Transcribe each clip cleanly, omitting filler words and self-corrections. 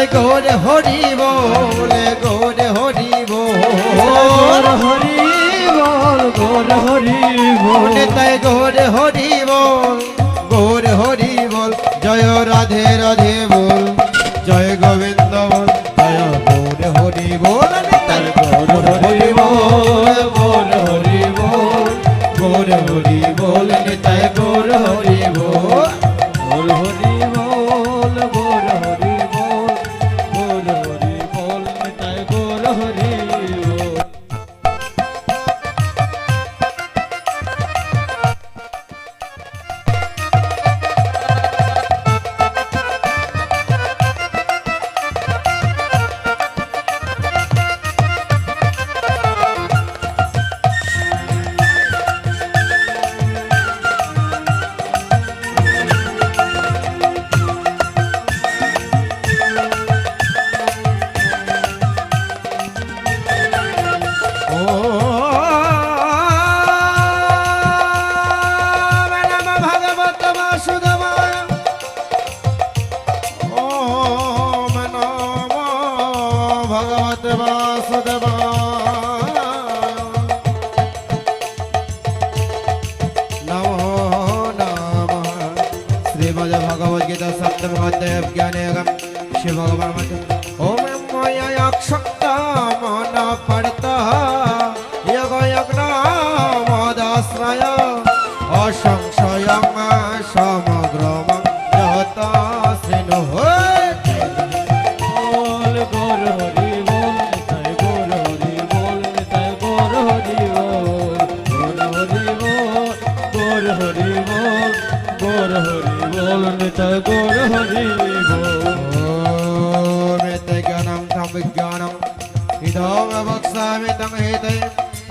নিতাই গৌর হরি বল গৌর হরি গৌর হরি বল গৌর হরি বল নিতাই গৌর হরি বল গৌর হরি বল জয় রাধে রাধে বল জয় গোবিন্দ বল জয় গৌর হরি বল নিতাই গৌর হরি বল গৌর হরি বল গৌর হরি বল নিতাই গৌর হরি বল গৌর হরি বল গৌর হরি বল গৌর হরি বল নিতাই গৌর হরি বল भगवद गीता सप्तम अध्याय ज्ञाने शिव भगवान ओम मया शक्ता मन पड़ता योग यज्ञाश्रय असंशय समग्र जता श्रेणु बोल गौर हरि बोल निताय गौर हरि बोल निताय गौर हरि बोल गौर हरि बोल गौर हरि बोल गौर हरि बोल निताय गौर हरि बोल ज्ञानम तम विज्ञानम इदम वक्ष्यामि तं हेते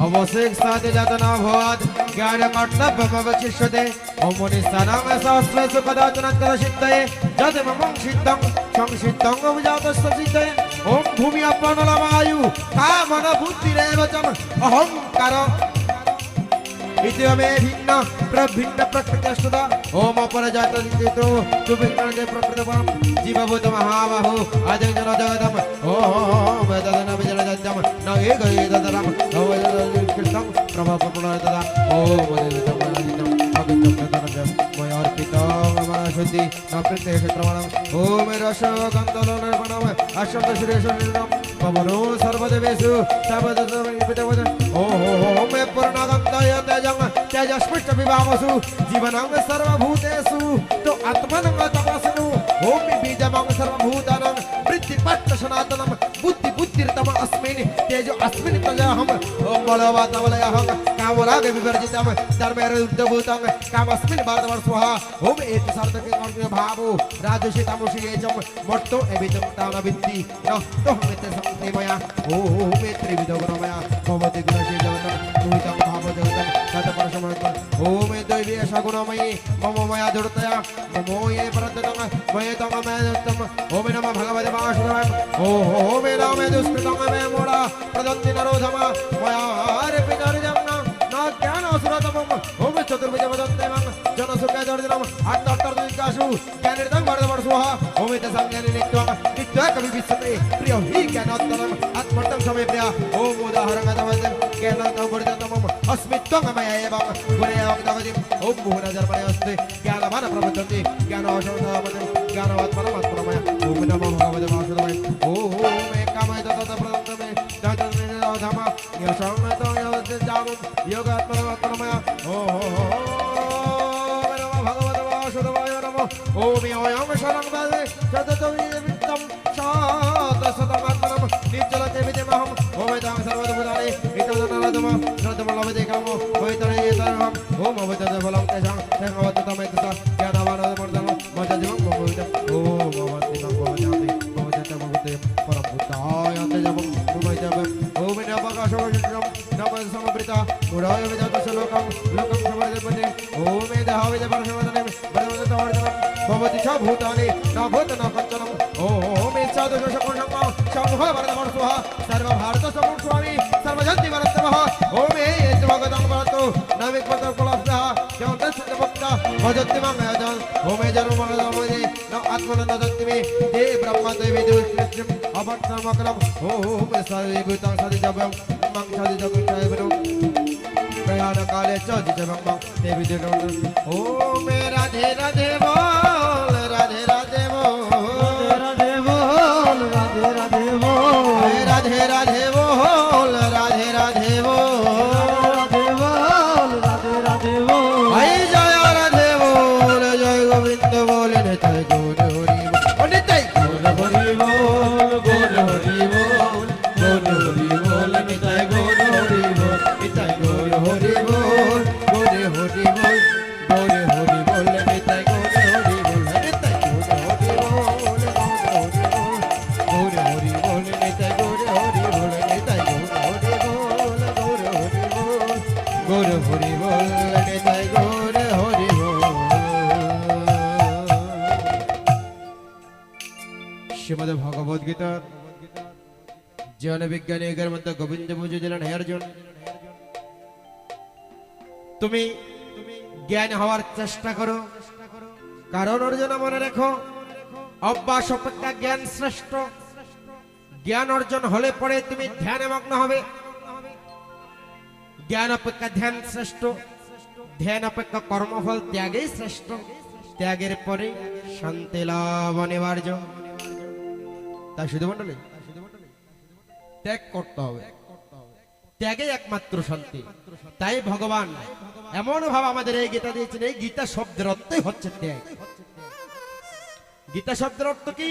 अवशिष्टाति जतना भवत् ज्ञान कर्तव्यमवशिष्यते ओम निस्सनं सहस्रेषु कदाचनन्तర सिद्धये यद्ममं सिद्धं संसिद्धं अभिजातस्य सिद्धये ओम भूमि अपनलवायु कामन बुद्धिरेव च अहंकार इत्यमे भिन्न प्रभिन्न प्रकृतिस्तदा ओम अपरजात नित्यो तुभिन्नते प्रकृतपरं जीवभूत महाबाहो अजंजन जगदम ओम वेदन विजयजम न एकैतदरम नवैतदकृतं प्रभवपुनर्तदा ओम वेदनं अगतं तदनं मयोर्पितं मम शुद्धि न प्रत्यक्षत्रमणं ओम रसगन्धलोनर्पणं अशब्द सुरेशनिर्णं पवनो सर्वदेवेषु सर्वदेवपितवद ओम पूर्णगन्धय तेजस्मिष्ट विभावसु जीवनं सर्वभूतेषु तो आत्मनं तपस्नु ओम बीजमं सर्वभूतानां वृत्तिपट्ट सनातनं बुद्धि बुद्धिर्तम अस्मिन् तेजो अस्मिन् तजहं ओम बलवतवलयहं कामराग विवर्जितं धर्मेरुद्धभूतं कामस्मिन् भारतवर्ष स्वाहा ओम एत सार्थके कर्म भावो राजसी तमसी एजं मट्टो एवितं तानवित्ति न तो हमेते संतेमया ओम त्रिविधो गुणमया भवति गुणशी जगतं तुहितं भाव जगतं तत्परसमर्पण ओम दैवी सगुणमयी मम मया दुर्तया नमो ये परततं मये तं मयतं ओम नमः भगवते वासुदेवाय ओम नमः दुष्कृतं मे मोरा प्रदन्ति नरोधम मया अर्पितर्जं न ज्ञान असुरतमं ओम चतुर्भुज वदन्ते मम जनसुखे दर्जनम अट्टर्दिकासु ज्ञानिर्दं वरदवर्षोहा ओम तसंज्ञानि नित्यं नित्य कवि विश्वते प्रिय हि ज्ञानोत्तरम् आत्मर्थं समय प्रिय ओम उदाहरणगतवदं ज्ञानं वर्धितमम् अस्मित्वं मया एवं गुणेयं तवदिं ओम भुवनजर्मणे अस्ति ज्ञानवान् प्रबुद्धन्ति ज्ञानवशोधवदं ज्ञानवत् परमात्ममय ओम नमो भगवते वासुदेवाय ओम एकामय तत प्रदन्तमे जगन्निरोधम यशोमतो योगजामं योगात्मनमय ओम नमो भगवते वासुदेवाय नमो ओम योऽयं शरणं वदे चतुर्विधं शातशतमात्मनं निश्चलते विद्यमहम् ओम तां सर्वभूतानि इतोदनरदम श्रद्धमलवदे कामो वैतरेतरहम् ओम वैतदफलं तेषां तेहवत्तमेतसा ज्ञानवानमर्दनं मजदिवं भवति ओम भवतिनं भवति भवते परं बुद्धाय तेजवं भूमैतवं ओम नवकाशवचित्रं नमः समवृता गुणाय विजातस्य लोकं समर्दपते ओम देहाविद परशवदने वदवदतवर्धनं भवति च भूतानि न भूत न कञ्चनम् ओम इच्छादोषशकुण्डं शम्भो वरदवर्षः सर्वभारतसमं स्वामी सर्वजन्ति वरस्तवः ओम एतद्भगतं वरतो न विक्पतः कुलभ्यः সেবন্তে সুতভক্ত ভজতি মাঙ্গয়জন হোমে জন্মমঙ্গলময়ে ন আত্মনন্দন্তিমে হে ব্রহ্মা দেবী দুষ্কৃষ্টিম অবর্তমকলম ওম সর্বভূতাং সদিজবং মং সদিজবং সর্বং প্রয়াণ কালে সদিজবং মং দেবী দুর্গম ওম রাধে রাধে বল রাধে রাধে বল রাধে বল রাধে রাধে বল রাধে রাধে বল রাধে রাধে বল রাধে বল রাধে রাধে বল হাই জয় রাধে বল জয় গোবিন্দ বল নিতাই গৌর হরি বল নিতাই গৌর হরি বল গৌর হরি বল গৌর হরি বল নিতাই গৌর হরি বল নিতাই গৌর হরি বল গৌর হরি বল গৌর হরি বল নিতাই গৌর হরি বল নিতাই গৌর হরি বল গৌর হরি বল নিতাই গৌর হরি বল নিতাই গৌর হরি বল গৌর হরি বল গৌর হরি বল নিতাই গৌর হরি বল শ্রীমদ্ ভগবদ গীতা জন বিজ্ঞানী এর মধ্যে গোবিন্দ পুজো দিলেন হে অর্জুন তুমি জ্ঞান হওয়ার চেষ্টা করো কারণ অর্জুন মনে রেখো অভ্যাস অপেক্ষা জ্ঞান শ্রেষ্ঠ জ্ঞান অর্জন হলে পরে তুমি ধ্যানে মগ্ন হবে জ্ঞান অপেক্ষা ধ্যান শ্রেষ্ঠ ধ্যান অপেক্ষা কর্মফল ত্যাগই শ্রেষ্ঠ ত্যাগের পরে শান্তি লাভ অনিবার্য তাই শুধু মন্ডলী ত্যাগ করতে হবে ত্যাগে একমাত্র শান্তি তাই ভগবান এমন ভাবে আমাদের এই গীতা দিয়েছেন এই গীতা শব্দের অর্থই হচ্ছে ত্যাগ গীতা শব্দের অর্থ কি